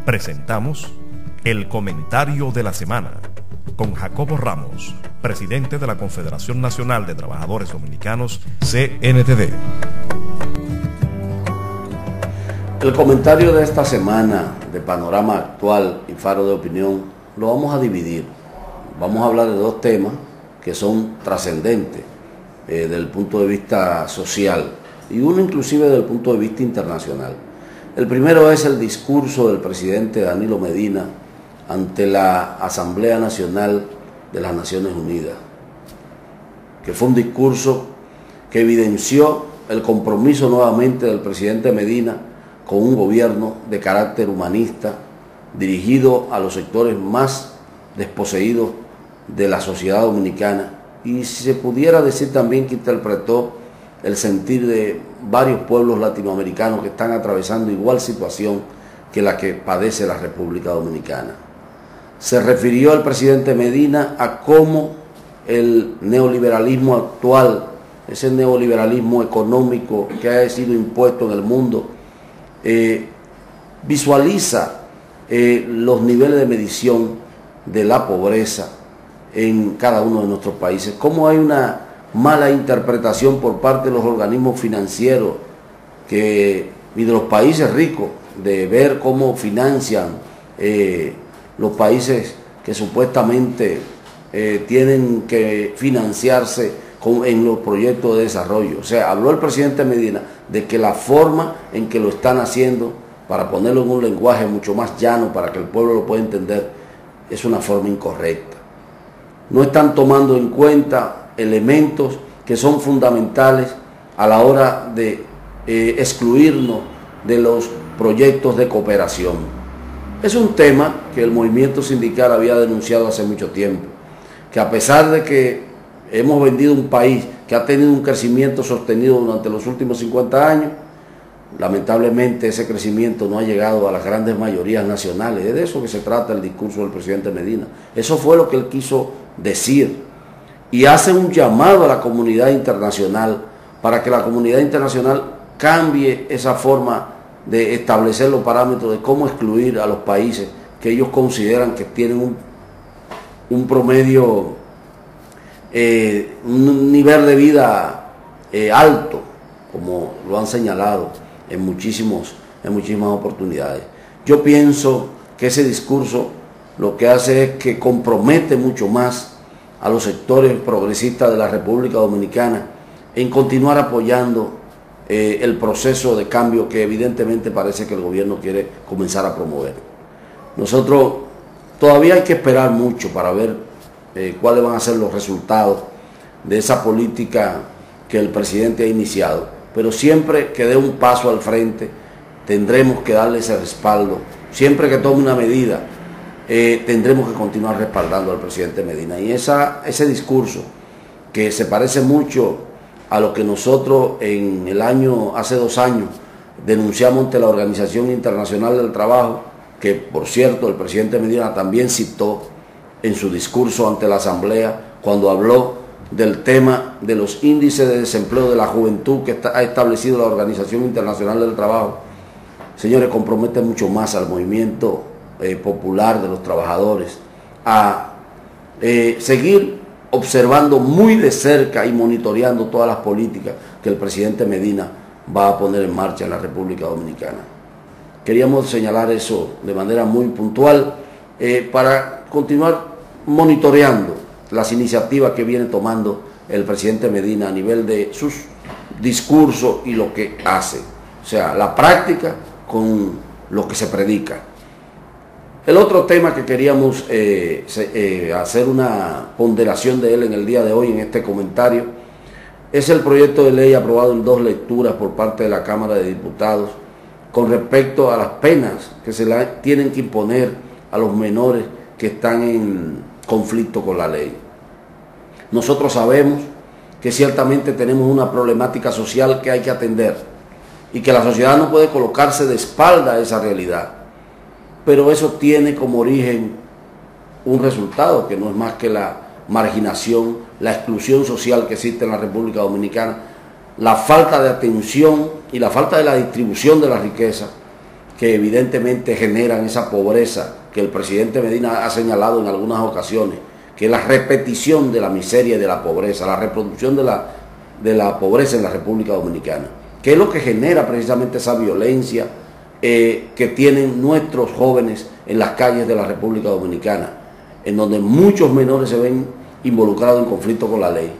Presentamos el comentario de la semana con Jacobo Ramos, presidente de la Confederación Nacional de Trabajadores Dominicanos, CNTD. El comentario de esta semana de Panorama Actual y Faro de Opinión lo vamos a dividir. Vamos a hablar de dos temas que son trascendentes desde el punto de vista social y uno inclusive desde el punto de vista internacional. El primero es el discurso del presidente Danilo Medina ante la Asamblea Nacional de las Naciones Unidas, que fue un discurso que evidenció el compromiso nuevamente del presidente Medina con un gobierno de carácter humanista dirigido a los sectores más desposeídos de la sociedad dominicana, y si se pudiera decir también que interpretó el sentir de varios pueblos latinoamericanos que están atravesando igual situación que la que padece la República Dominicana. Se refirió el presidente Medina a cómo el neoliberalismo actual, ese neoliberalismo económico que ha sido impuesto en el mundo, visualiza los niveles de medición de la pobreza en cada uno de nuestros países, cómo hay una mala interpretación por parte de los organismos financieros y de los países ricos de ver cómo financian los países que supuestamente tienen que financiarse en los proyectos de desarrollo. O sea, habló el presidente Medina de que la forma en que lo están haciendo, para ponerlo en un lenguaje mucho más llano para que el pueblo lo pueda entender, es una forma incorrecta. No están tomando en cuenta elementos que son fundamentales a la hora de excluirnos de los proyectos de cooperación. Es un tema que el movimiento sindical había denunciado hace mucho tiempo, que a pesar de que hemos vendido un país que ha tenido un crecimiento sostenido durante los últimos 50 años, lamentablemente ese crecimiento no ha llegado a las grandes mayorías nacionales. Es de eso que se trata el discurso del presidente Medina. Eso fue lo que él quiso decir. Y hace un llamado a la comunidad internacional para que la comunidad internacional cambie esa forma de establecer los parámetros de cómo excluir a los países que ellos consideran que tienen un promedio, un nivel de vida alto, como lo han señalado en muchísimas oportunidades. Yo pienso que ese discurso lo que hace es que compromete mucho más a los sectores progresistas de la República Dominicana en continuar apoyando el proceso de cambio que evidentemente parece que el gobierno quiere comenzar a promover. Nosotros todavía hay que esperar mucho para ver cuáles van a ser los resultados de esa política que el presidente ha iniciado, pero siempre que dé un paso al frente tendremos que darle ese respaldo. Siempre que tome una medida tendremos que continuar respaldando al presidente Medina. Y ese discurso, que se parece mucho a lo que nosotros hace 2 años denunciamos ante la Organización Internacional del Trabajo, que por cierto el presidente Medina también citó en su discurso ante la Asamblea cuando habló del tema de los índices de desempleo de la juventud que ha establecido la Organización Internacional del Trabajo. Señores, compromete mucho más al movimiento popular de los trabajadores a seguir observando muy de cerca y monitoreando todas las políticas que el presidente Medina va a poner en marcha en la República Dominicana. Queríamos señalar eso de manera muy puntual para continuar monitoreando las iniciativas que viene tomando el presidente Medina a nivel de sus discursos y lo que hace. O sea, la práctica con lo que se predica. El otro tema que queríamos hacer una ponderación de él en el día de hoy en este comentario es el proyecto de ley aprobado en 2 lecturas por parte de la Cámara de Diputados con respecto a las penas que se le tienen que imponer a los menores que están en conflicto con la ley. Nosotros sabemos que ciertamente tenemos una problemática social que hay que atender y que la sociedad no puede colocarse de espalda a esa realidad. Pero eso tiene como origen un resultado que no es más que la marginación, la exclusión social que existe en la República Dominicana, la falta de atención y la falta de la distribución de la riqueza que evidentemente generan esa pobreza que el presidente Medina ha señalado en algunas ocasiones, que es la repetición de la miseria y de la pobreza, la reproducción de la pobreza en la República Dominicana, que es lo que genera precisamente esa violencia que tienen nuestros jóvenes en las calles de la República Dominicana, en donde muchos menores se ven involucrados en conflicto con la ley.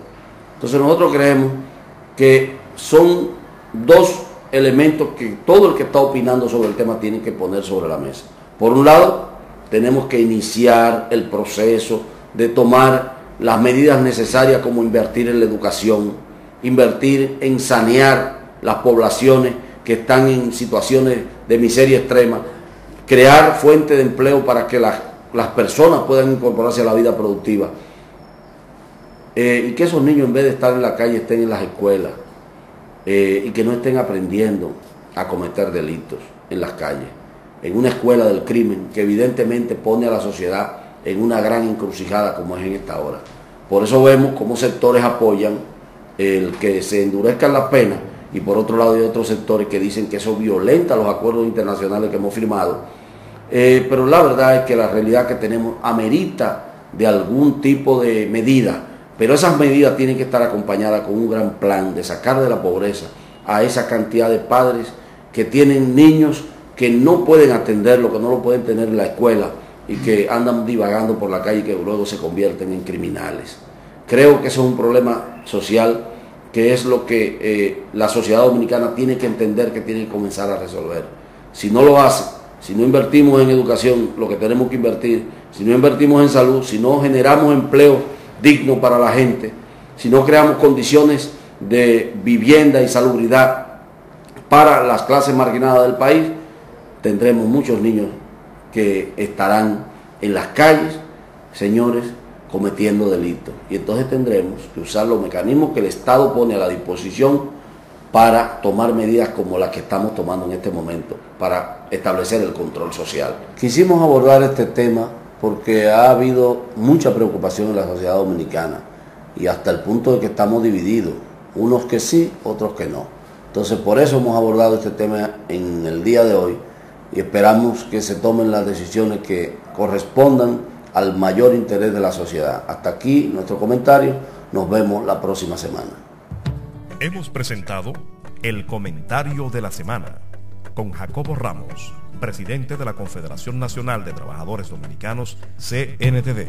Entonces nosotros creemos que son dos elementos que todo el que está opinando sobre el tema tiene que poner sobre la mesa. Por un lado, tenemos que iniciar el proceso de tomar las medidas necesarias, como invertir en la educación, invertir en sanear las poblaciones que están en situaciones de miseria extrema, crear fuentes de empleo para que las personas puedan incorporarse a la vida productiva, y que esos niños, en vez de estar en la calle, estén en las escuelas, y que no estén aprendiendo a cometer delitos en las calles, en una escuela del crimen que evidentemente pone a la sociedad en una gran encrucijada como es en esta hora. Por eso vemos cómo sectores apoyan el que se endurezcan las penas, y por otro lado hay otros sectores que dicen que eso violenta los acuerdos internacionales que hemos firmado, pero la verdad es que la realidad que tenemos amerita de algún tipo de medida, pero esas medidas tienen que estar acompañadas con un gran plan de sacar de la pobreza a esa cantidad de padres que tienen niños que no pueden atenderlo, que no lo pueden tener en la escuela y que andan divagando por la calle y que luego se convierten en criminales. Creo que eso es un problema social, que es lo que la sociedad dominicana tiene que entender, que tiene que comenzar a resolver. Si no lo hace, si no invertimos en educación lo que tenemos que invertir, si no invertimos en salud, si no generamos empleo digno para la gente, si no creamos condiciones de vivienda y salubridad para las clases marginadas del país, tendremos muchos niños que estarán en las calles, señores, cometiendo delitos. Y entonces tendremos que usar los mecanismos que el Estado pone a la disposición para tomar medidas como las que estamos tomando en este momento, para establecer el control social. Quisimos abordar este tema porque ha habido mucha preocupación en la sociedad dominicana y hasta el punto de que estamos divididos, unos que sí, otros que no. Entonces por eso hemos abordado este tema en el día de hoy y esperamos que se tomen las decisiones que correspondan al mayor interés de la sociedad. Hasta aquí nuestro comentario, nos vemos la próxima semana. Hemos presentado el comentario de la semana con Jacobo Ramos, presidente de la Confederación Nacional de Trabajadores Dominicanos, CNTD.